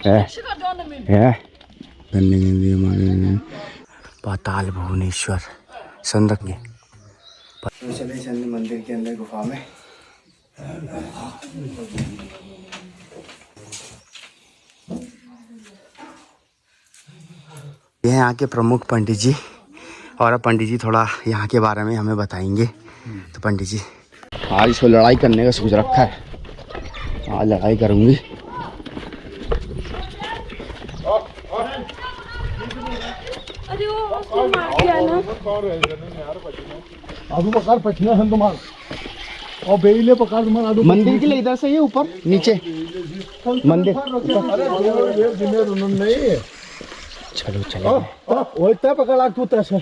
है करने के लिए हमारे पाताल भुवनेश्वर संरक्षण तो चले चलने मंदिर के अंदर गुफा में। ये हैं यहाँ के प्रमुख पंडित जी, और अब पंडित जी थोड़ा यहाँ के बारे में हमें बताएंगे। तो पंडित जी, आज इसको लड़ाई करने का सोच रखा है, आज लड़ाई करूँगी। मंदिर के लिए इधर से ये ऊपर नीचे मंदिर। चलो चलो पकड़ा तू तैसे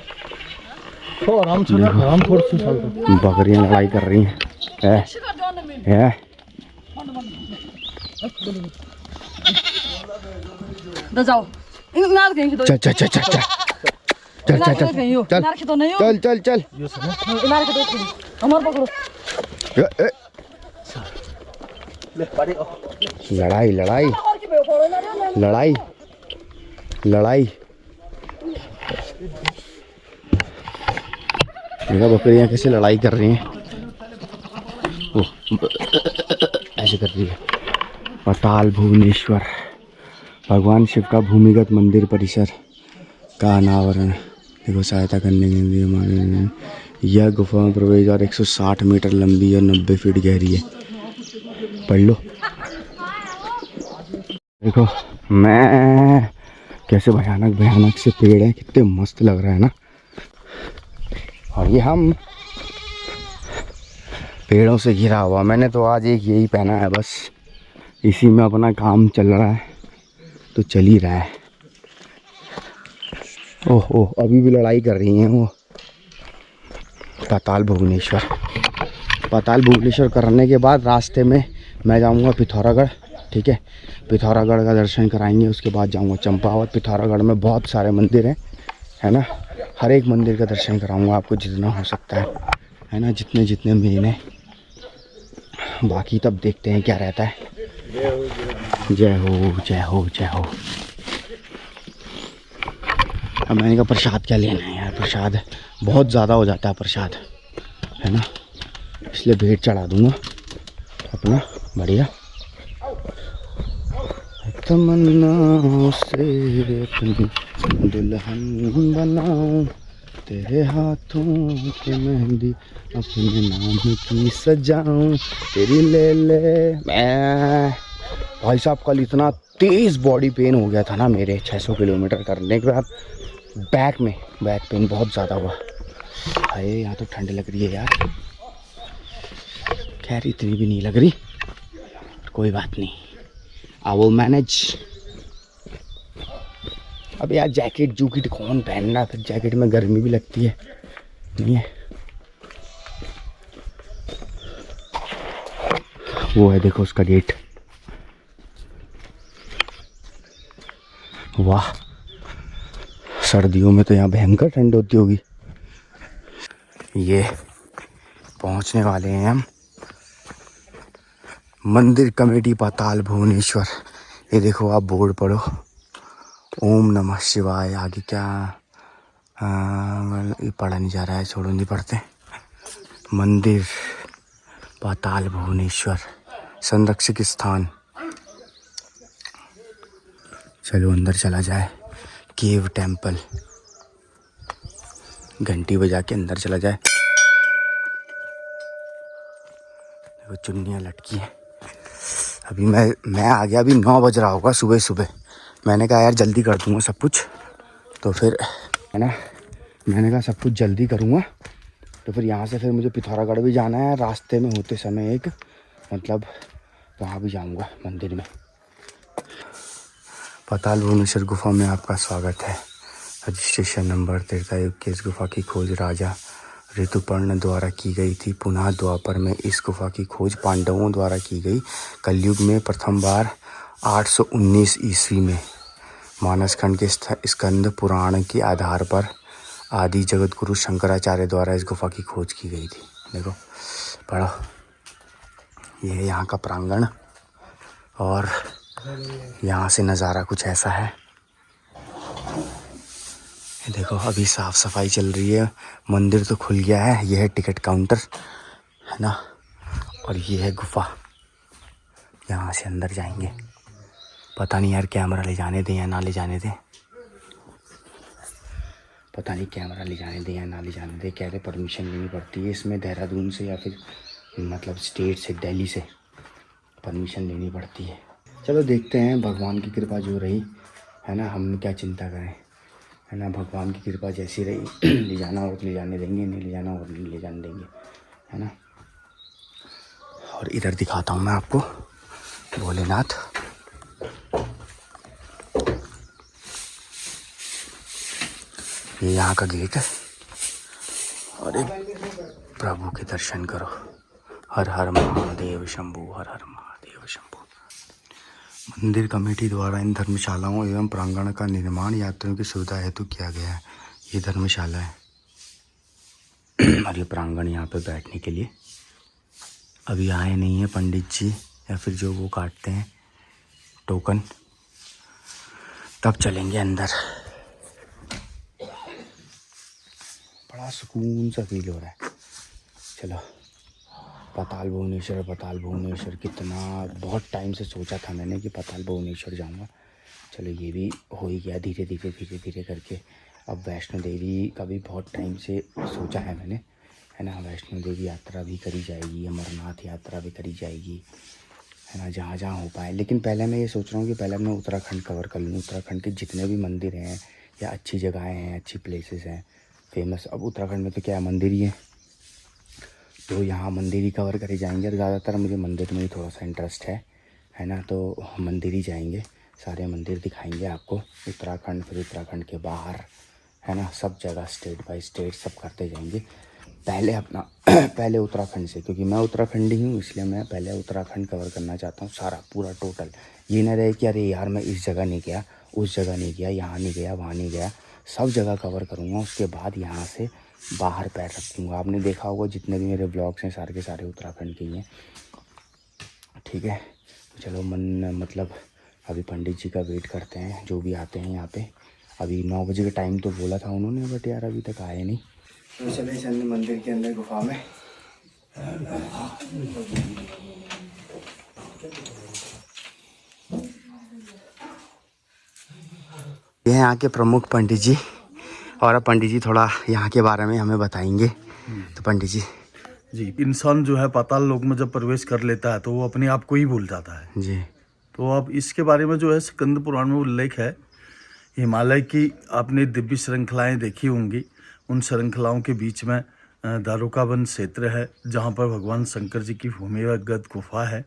बकरियां लड़ाई कर रही हैं। चल चल चल चल चल चल चल चल चल चल लड़ाई लड़ाई लड़ाई लड़ाई। देखा बकरियां कैसे लड़ाई कर रही हैं, ऐसे कर रही है। पाताल भुवनेश्वर भगवान शिव का भूमिगत मंदिर परिसर का अनावरण। देखो सहायता करने के लिए हमारे यह गुफा में प्रवेश द्वार 160 मीटर लंबी और 90 फीट गहरी है। पढ़ लो। देखो मैं कैसे भयानक भयानक से पेड़ है, कितने मस्त लग रहा है ना। और ये हम पेड़ों से घिरा हुआ, मैंने तो आज एक यही पहना है बस, इसी में अपना काम चल रहा है तो चल ही रहा है। ओह ओह अभी भी लड़ाई कर रही हैं वो। पाताल भुवनेश्वर, पाताल भुवनेश्वर करने के बाद रास्ते में मैं जाऊंगा पिथौरागढ़। ठीक है, पिथौरागढ़ का दर्शन कराएंगे, उसके बाद जाऊंगा चंपावत। पिथौरागढ़ में बहुत सारे मंदिर हैं, है ना। हर एक मंदिर का दर्शन कराऊंगा आपको जितना हो सकता है ना, जितने जितने मेन है। बाकी तब देखते हैं क्या रहता है। जय हो जय हो जय हो। अब मैंने कहा प्रसाद क्या लेना है यार, प्रसाद बहुत ज़्यादा हो जाता है प्रसाद, है ना, इसलिए भेंट चढ़ा दूंगा अपना बढ़िया। तमन्ना से अपनी दुल्हन बनाऊं, तेरे हाथों की मेहंदी अपने नाम की सजाऊं, तेरी ले ले। मैं भाई साहब कल इतना तेज़ बॉडी पेन हो गया था ना मेरे 600 किलोमीटर करने के बाद। बैक पेन बहुत ज़्यादा हुआ। अरे यहाँ तो ठंड लग रही है यार, खैर इतनी भी नहीं लग रही, कोई बात नहीं, आई विल मैनेज। अब यार जैकेट जूकेट कौन पहनना, फिर जैकेट में गर्मी भी लगती है, नहीं है। वो है देखो उसका गेट, वाह सर्दियों में तो यहाँ भयंकर ठंड होती होगी। ये पहुँचने वाले हैं हम मंदिर कमेटी पाताल भुवनेश्वर। ये देखो आप बोर्ड पढ़ो, ओम नमः शिवाय। आगे क्या ये पढ़ा नहीं जा रहा है, छोड़ो नहीं पढ़ते। मंदिर पाताल भुवनेश्वर संरक्षित स्थान। चलो अंदर चला जाए। केव टेम्पल, घंटी बजा के अंदर चला जाए। देखो चुन्नियाँ लटकी हैं। अभी मैं आ गया, अभी 9 बज रहा होगा सुबह सुबह। मैंने कहा यार जल्दी कर दूँगा सब कुछ, तो फिर है ना, मैंने कहा सब कुछ जल्दी करूँगा। तो फिर यहाँ से फिर मुझे पिथौरागढ़ भी जाना है, रास्ते में होते समय एक मतलब वहाँ भी जाऊँगा मंदिर में। पाताल भुवनेश्वर गुफा में आपका स्वागत है। रजिस्ट्रेशन नंबर त्रेतायुग की इस गुफा की खोज राजा ऋतुपर्ण द्वारा की गई थी। पुनः द्वापर में इस गुफा की खोज पांडवों द्वारा की गई। कलयुग में प्रथम बार 819 ईस्वी में मानसखंड के स्कंद पुराण के आधार पर आदि जगत गुरु शंकराचार्य द्वारा इस गुफा की खोज की गई थी। देखो पढ़ो, ये है यहाँ का प्रांगण और यहाँ से नज़ारा कुछ ऐसा है। देखो अभी साफ सफाई चल रही है। मंदिर तो खुल गया है। यह है टिकट काउंटर, है ना, और ये है गुफा। यहाँ से अंदर जाएंगे। पता नहीं यार कैमरा ले जाने दें या ना ले जाने दें। पता नहीं कैमरा ले जाने दें या ना ले जाने दें। कह रहे परमिशन लेनी पड़ती है इसमें, देहरादून से या फिर मतलब स्टेट से, दिल्ली से परमिशन लेनी पड़ती है। चलो देखते हैं, भगवान की कृपा जो रही, है ना, हम क्या चिंता करें, है ना। भगवान की कृपा जैसी रही ले जाना और ले जाने देंगे, नहीं ले जाना और नहीं ले जाने देंगे, है ना। और इधर दिखाता हूँ मैं आपको भोलेनाथ। ये यहाँ का गेट है। और एक प्रभु के दर्शन करो। हर हर महादेव शंभू, हर हर महादेव शंभू। मंदिर कमेटी द्वारा इन धर्मशालाओं एवं प्रांगण का निर्माण यात्रियों की सुविधा हेतु किया गया है। ये धर्मशाला है और ये प्रांगण यहाँ पे बैठने के लिए। अभी आए नहीं है पंडित जी या फिर जो वो काटते हैं टोकन, तब चलेंगे अंदर। बड़ा सुकून सा फील हो रहा है। चलो पाताल भुवनेश्वर कितना, बहुत टाइम से सोचा था मैंने कि पाताल भुवनेश्वर जाऊंगा। चलो ये भी हो ही गया धीरे धीरे करके। अब वैष्णो देवी का भी बहुत टाइम से सोचा है मैंने, है ना। वैष्णो देवी यात्रा भी करी जाएगी, अमरनाथ यात्रा भी करी जाएगी, है ना, जहाँ जहाँ हो पाए। लेकिन पहले मैं ये सोच रहा हूँ कि पहले मैं उत्तराखंड कवर कर लूँ। उत्तराखंड के जितने भी मंदिर हैं या अच्छी जगहें हैं, अच्छी प्लेसेस हैं फेमस। अब उत्तराखंड में तो क्या है, मंदिर ही है, तो यहाँ मंदिर ही कवर करे जाएंगे। और ज़्यादातर मुझे मंदिर में ही थोड़ा सा इंटरेस्ट है ना, तो मंदिर ही जाएंगे, सारे मंदिर दिखाएंगे आपको उत्तराखंड। फिर उत्तराखंड के बाहर, है ना, सब जगह स्टेट बाय स्टेट सब करते जाएंगे। पहले अपना पहले उत्तराखंड से, क्योंकि मैं उत्तराखंडी हूँ, इसलिए मैं पहले उत्तराखंड कवर करना चाहता हूँ सारा पूरा टोटल। ये ना रहे कि अरे यार मैं इस जगह नहीं गया, उस जगह नहीं गया, यहाँ नहीं गया, वहाँ नहीं गया। सब जगह कवर करूँगा, उसके बाद यहाँ से बाहर पैर रखूँगा। आपने देखा होगा जितने भी मेरे ब्लॉग्स हैं सारे के सारे उत्तराखंड के ही हैं, ठीक है। तो चलो मतलब अभी पंडित जी का वेट करते हैं, जो भी आते हैं यहाँ पे। अभी 9 बजे का टाइम तो बोला था उन्होंने, बट यार अभी तक आए नहीं। तो चले चलने मंदिर के अंदर गुफा में। ये हैं यहाँ के प्रमुख पंडित जी, और अब पंडित जी थोड़ा यहाँ के बारे में हमें बताएंगे। तो पंडित जी इंसान जो है पाताल लोक में जब प्रवेश कर लेता है तो वो अपने आप को ही भूल जाता है जी। तो अब इसके बारे में जो है स्कंद पुराण में उल्लेख है। हिमालय की आपने दिव्य श्रृंखलाएं देखी होंगी, उन श्रृंखलाओं के बीच में दारुका वन क्षेत्र है, जहाँ पर भगवान शंकर जी की भूमिगत गुफा है,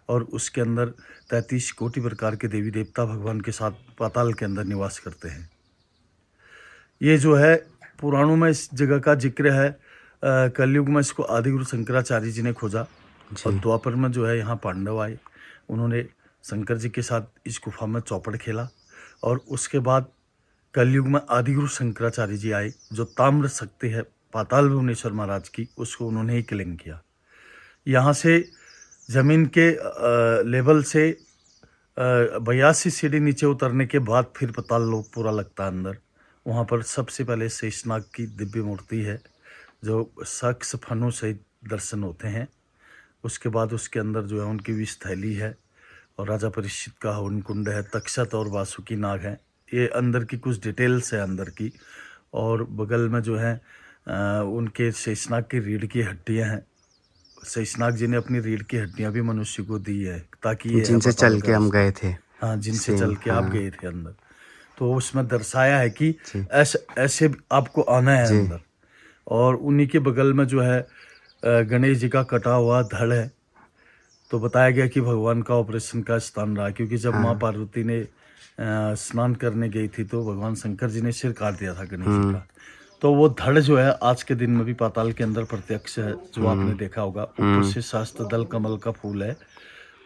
और उसके अंदर 33 कोटि प्रकार के देवी देवता भगवान के साथ पाताल के अंदर निवास करते हैं। ये जो है पुराणों में इस जगह का जिक्र है। कलयुग में इसको आदिगुरु शंकराचार्य जी ने खोजा, और द्वापर में जो है यहाँ पांडव आए, उन्होंने शंकर जी के साथ इस गुफा में चौपड़ खेला, और उसके बाद कलयुग में आदिगुरु शंकराचार्य जी आए, जो ताम्र शक्ति है पाताल भुवनेश्वर महाराज की, उसको उन्होंने ही क्लेम किया। यहाँ से जमीन के लेवल से 82 सीढ़ी नीचे उतरने के बाद फिर पाताल लोक पूरा लगता है अंदर। वहाँ पर सबसे पहले शेषनाग की दिव्य मूर्ति है, जो सक्स फनों से दर्शन होते हैं। उसके बाद उसके अंदर जो है उनकी विष थैली है, और राजा परीक्षित का हवन कुंड है, तक्षत और वासुकी नाग है। ये अंदर की कुछ डिटेल्स है अंदर की। और बगल में जो है उनके शेषनाग की रीढ़ की हड्डियाँ हैं। शेषनाग जी ने अपनी रीढ़ की हड्डियाँ भी मनुष्य को दी है, ताकि जिनसे चल के हम गए थे। हाँ, जिनसे चल के आप गए थे अंदर। तो उसमें दर्शाया है कि ऐसे आपको आना है अंदर। और उन्हीं के बगल में जो है गणेश जी का कटा हुआ धड़ है। तो बताया गया कि भगवान का ऑपरेशन का स्थान रहा, क्योंकि जब माँ पार्वती ने स्नान करने गई थी तो भगवान शंकर जी ने सिर काट दिया था गणेश जी का। तो वो धड़ जो है आज के दिन में भी पाताल के अंदर प्रत्यक्ष है, जो आपने देखा होगा। ऊपर से शास्त्र दल कमल का फूल है,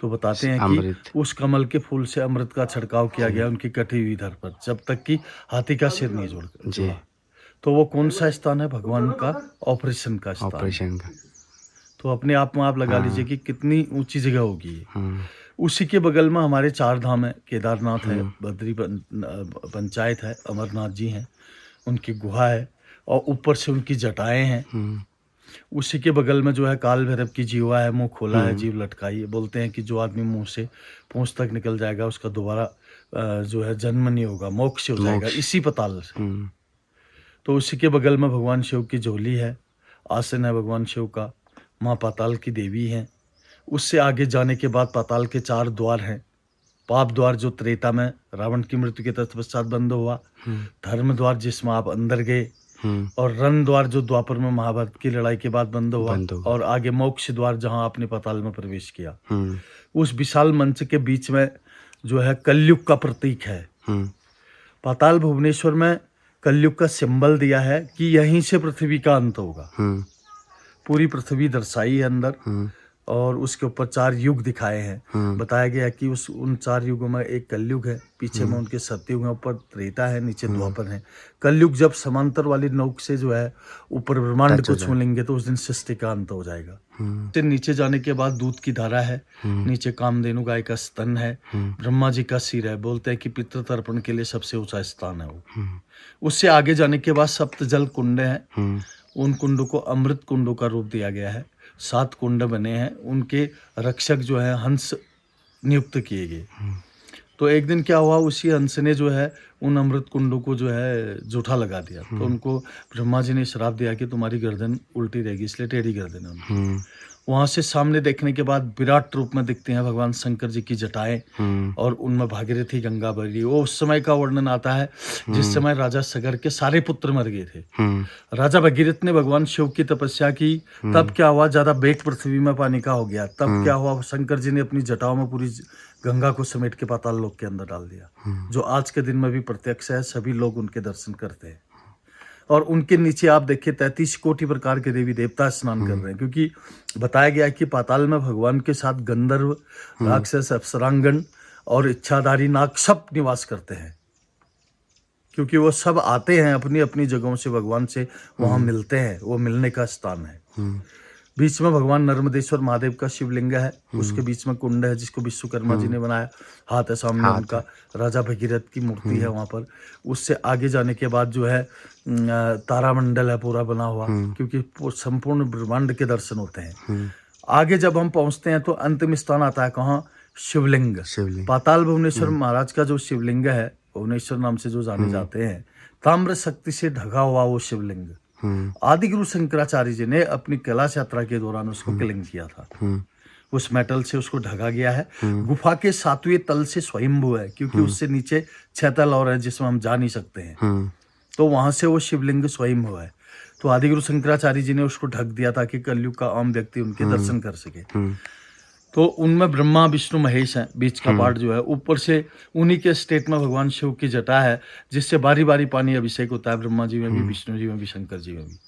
तो बताते हैं कि उस कमल के फूल से अमृत का छिड़काव किया गया उनकी कटी हुई धड़ पर, जब तक कि हाथी का सिर नहीं जुड़ा। तो वो कौन सा स्थान है? भगवान का ऑपरेशन का स्थान। तो अपने आप में आप लगा लीजिए कि कितनी ऊंची जगह होगी। उसी के बगल में हमारे 4 धाम है, केदारनाथ है, बद्री पंचायत है, अमरनाथ जी हैं, उनकी गुहा है और ऊपर से उनकी जटाएं हैं। उसी के बगल में जो है काल भैरव की जीवा है, मुंह खोला है, जीव लटकाई है। बोलते हैं कि जो आदमी मुंह से पूंछ तक निकल जाएगा उसका दोबारा जो है जन्म नहीं होगा, मोक्ष हो जाएगा इसी पताल से। तो उसी के बगल में भगवान शिव की झोली है, आसन है भगवान शिव का, माँ पाताल की देवी हैं। उससे आगे जाने के बाद पाताल के 4 द्वार हैं। पाप द्वार जो त्रेता में रावण की मृत्यु के तत्पश्चात बंद हुआ, धर्म द्वार जिसमें आप अंदर गए, और रण द्वार जो द्वापर में महाभारत की लड़ाई के बाद बंद हुआ, और आगे मोक्ष द्वार जहां आपने पाताल में प्रवेश किया। उस विशाल मंच के बीच में जो है कलयुग का प्रतीक है। पाताल भुवनेश्वर में कलयुग का सिंबल दिया है कि यहीं से पृथ्वी का अंत होगा। पूरी पृथ्वी दर्शाई है अंदर, और उसके ऊपर 4 युग दिखाए हैं। बताया गया कि उन 4 युगों में एक कलयुग है, पीछे में उनके सत्ययुग है, ऊपर त्रेता है, नीचे द्वापर है। कलयुग जब समांतर वाली नोक से जो है ऊपर ब्रह्मांड को छू लेंगे तो उस दिन सृष्टि का अंत हो जाएगा। फिर नीचे जाने के बाद दूध की धारा है, नीचे कामधेनु गाय का स्तन है, ब्रह्मा जी का सिर है। बोलते हैं कि पितृ तर्पण के लिए सबसे ऊंचा स्थान है वो। उससे आगे जाने के बाद सप्त जल कुंड है, उन कुंडों को अमृत कुंडों का रूप दिया गया है। 7 कुंड बने हैं, उनके रक्षक जो है हंस नियुक्त किए गए। तो एक दिन क्या हुआ, उसी हंस ने जो है उन अमृत कुंडों को जो है जूठा लगा दिया। तो उनको ब्रह्मा जी ने श्राप दिया कि तुम्हारी गर्दन उल्टी रहेगी, इसलिए टेढ़ी गर्दन है उनकी। वहां से सामने देखने के बाद विराट रूप में दिखते हैं भगवान शंकर जी की जटाएं, और उनमें भागीरथी गंगा बह रही। वो उस समय का वर्णन आता है जिस समय राजा सगर के सारे पुत्र मर गए थे। राजा भगीरथ ने भगवान शिव की तपस्या की, तब क्या हुआ, ज्यादा बेग पृथ्वी में पानी का हो गया। तब क्या हुआ, शंकर जी ने अपनी जटाओं में पूरी गंगा को समेट के पाताल लोक के अंदर डाल दिया, जो आज के दिन में भी प्रत्यक्ष है। सभी लोग उनके दर्शन करते हैं, और उनके नीचे आप देखिए 33 कोटि प्रकार के देवी देवता स्नान कर रहे हैं, क्योंकि बताया गया है कि पाताल में भगवान के साथ गंधर्व, राक्षस, अप्सरांगण और इच्छाधारी नाग सब निवास करते हैं, क्योंकि वो सब आते हैं अपनी अपनी जगहों से भगवान से वहां मिलते हैं। वो मिलने का स्थान है। बीच में भगवान नर्मदेश्वर महादेव का शिवलिंग है, उसके बीच में कुंड है जिसको विश्वकर्मा जी ने बनाया। हाथ है सामने उनका, राजा भगीरथ की मूर्ति है वहां पर। उससे आगे जाने के बाद जो है तारामंडल है पूरा बना हुआ, क्योंकि संपूर्ण ब्रह्मांड के दर्शन होते हैं। आगे जब हम पहुंचते हैं तो अंतिम स्थान आता है कहाँ, शिवलिंग। पाताल भुवनेश्वर महाराज का जो शिवलिंग है, भुवनेश्वर नाम से जो जाने जाते हैं, ताम्र शक्ति से ढका हुआ वो शिवलिंग आदि गुरु शंकराचार्य जी ने अपनी कैलाश यात्रा के दौरान उसको क्लिंग किया था। उस मेटल से उसको ढका गया है। गुफा के 7वें तल से स्वयंभू है, क्योंकि उससे नीचे 6 तल और है जिसमें हम जा नहीं सकते हैं। तो वहां से वो शिवलिंग स्वयंभू है। तो आदि गुरु शंकराचार्य जी ने उसको ढक दिया ताकि कलयुग का आम व्यक्ति उनके दर्शन कर सके। तो उनमें ब्रह्मा विष्णु महेश हैं, बीच का पार्ट जो है, ऊपर से उन्हीं के स्टेट में भगवान शिव की जटा है, जिससे बारी बारी पानी अभिषेक होता है, ब्रह्मा जी में भी, विष्णु जी में भी, शंकर जी में भी।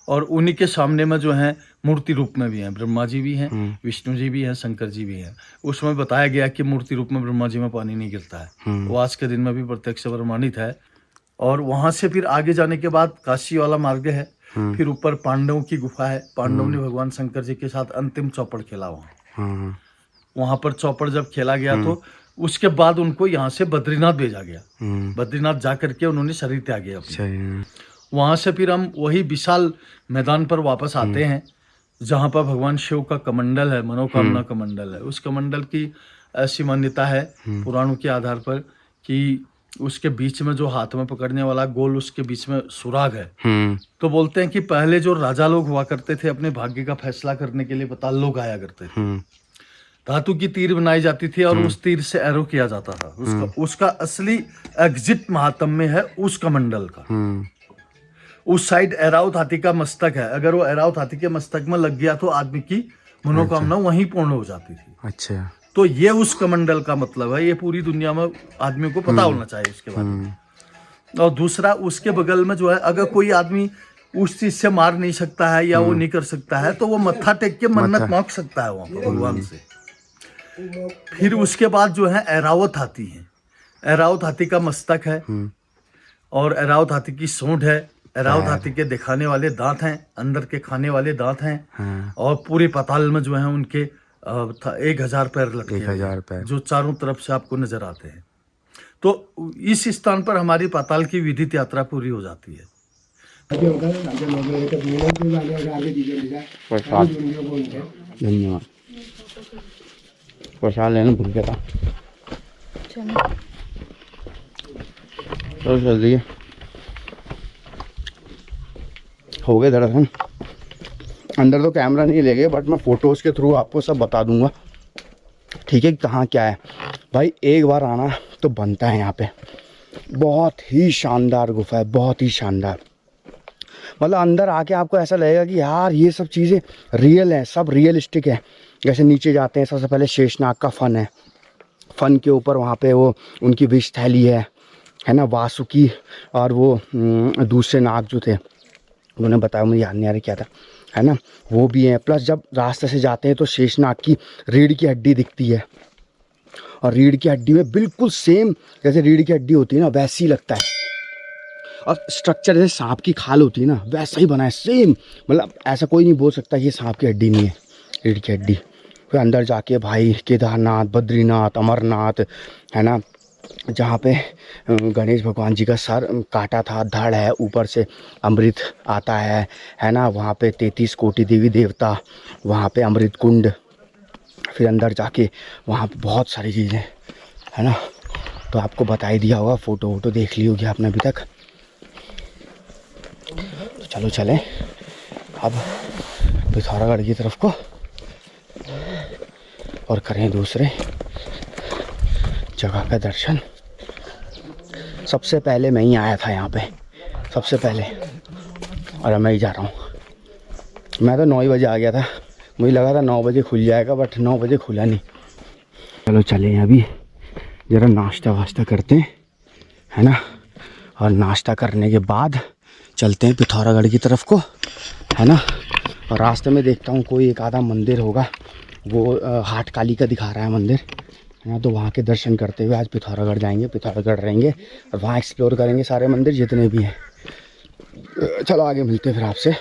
और उन्हीं के सामने में जो है मूर्ति रूप में भी हैं, ब्रह्मा जी भी हैं, विष्णु जी भी हैं, शंकर जी भी हैं। उसमें बताया गया कि मूर्ति रूप में ब्रह्मा जी में पानी नहीं गिरता है, वो आज के दिन में भी प्रत्यक्ष प्रमाणित है। और वहां से फिर आगे जाने के बाद काशी वाला मार्ग है, फिर ऊपर पांडवों की गुफा है। पांडवों ने भगवान शंकर जी के साथ अंतिम चौपड़ खेला वहां पर चौपड़ जब खेला गया तो उसके बाद उनको यहाँ से बद्रीनाथ भेजा गया। बद्रीनाथ जाकर के उन्होंने शरीर त्यागे अपने। वहां से फिर हम वही विशाल मैदान पर वापस आते हैं, जहां पर भगवान शिव का कमंडल है, मनोकामना कमंडल है। उस कमंडल की ऐसी मान्यता है पुराणों के आधार पर कि उसके बीच में जो हाथ में पकड़ने वाला गोल, उसके बीच में सुराग है। तो बोलते हैं कि पहले जो राजा लोग हुआ करते थे, अपने भाग्य का फैसला करने के लिए पाताल लोक आया करते थे। धातु की तीर बनाई जाती थी और उस तीर से एरो किया जाता था। उसका असली एग्जिट महात्म्य है उस कमंडल का। उस साइड ऐरावत हाथी का मस्तक है, अगर वो ऐरावत हाथी के मस्तक में लग गया तो आदमी की मनोकामना वहीं पूर्ण हो जाती थी। अच्छा, तो ये उस कमंडल का मतलब है, ये पूरी दुनिया में आदमी को पता होना चाहिए इसके बारे में। और दूसरा, उसके बगल में जो है, अगर कोई आदमी उस चीज से मार नहीं सकता है या वो नहीं कर सकता है तो वो मत्था टेक के मन्नत मांग सकता है वहां पर भगवान से। फिर उसके बाद जो है ऐरावत हाथी है। ऐरावत हाथी का मस्तक है और ऐरावत हाथी की सूंड है। ऐरावत हाथी के दिखाने वाले दांत हैं, अंदर के खाने वाले दांत हैं। और पूरे पाताल में जो है उनके था 1000 पैर लटके 1000 पैर। जो चारों तरफ से आपको नजर आते हैं। तो इस स्थान पर हमारी पाताल की विधित यात्रा पूरी हो जाती है। प्रसाद, धन्यवाद। प्रसाद लेना भूल गया था। चलो चल दिए, हो गए दर्शन। अंदर तो कैमरा नहीं ले गए, बट मैं फोटोज़ के थ्रू आपको सब बता दूंगा, ठीक है, कहाँ क्या है। भाई एक बार आना तो बनता है यहाँ पे। बहुत ही शानदार गुफा है, बहुत ही शानदार। मतलब अंदर आके आपको ऐसा लगेगा कि यार ये सब चीज़ें रियल हैं, सब रियलिस्टिक है। जैसे नीचे जाते हैं, सबसे पहले शेषनाग का फन है। फन के ऊपर वहाँ पे वो उनकी विष थैली है ना, वासुकी और वो दूसरे नाग जो थे, उन्होंने बताया, मुझे याद नहीं आ रहा क्या था, है ना, वो भी है। प्लस जब रास्ते से जाते हैं तो शेषनाग की रीढ़ की हड्डी दिखती है, और रीढ़ की हड्डी में बिल्कुल सेम जैसे रीढ़ की हड्डी होती है ना, वैसी ही लगता है। और स्ट्रक्चर जैसे सांप की खाल होती है ना, वैसा ही बना है सेम। मतलब ऐसा कोई नहीं बोल सकता कि ये सांप की हड्डी नहीं है, रीढ़ की हड्डी। फिर अंदर जाके भाई केदारनाथ, बद्रीनाथ, अमरनाथ, है ना, जहाँ पे गणेश भगवान जी का सर काटा था, धड़ है, ऊपर से अमृत आता है ना, वहाँ पे 33 कोटि देवी देवता, वहाँ पे अमृत कुंड। फिर अंदर जाके वहाँ पे बहुत सारी चीज़ें, है ना, तो आपको बता ही दिया होगा, फ़ोटो वोटो देख ली होगी आपने अभी तक। तो चलो चलें अब पिथौरागढ़ की तरफ को और करें दूसरे जगह का दर्शन। सबसे पहले मैं ही आया था यहाँ पे, सबसे पहले, और मैं ही जा रहा हूँ। मैं तो 9 बजे आ गया था, मुझे लगा था 9 बजे खुल जाएगा, बट 9 बजे खुला नहीं। चलो चलें अभी ज़रा नाश्ता वाश्ता करते हैं, है ना, और नाश्ता करने के बाद चलते हैं पिथौरागढ़ की तरफ को, है ना। और रास्ते में देखता हूँ कोई एक आधा मंदिर होगा, वो हाट काली का दिखा रहा है मंदिर, है ना, तो वहाँ के दर्शन करते हुए आज पिथौरागढ़ जाएंगे, पिथौरागढ़ रहेंगे और वहाँ एक्सप्लोर करेंगे सारे मंदिर जितने भी हैं। चलो आगे मिलते हैं फिर आपसे।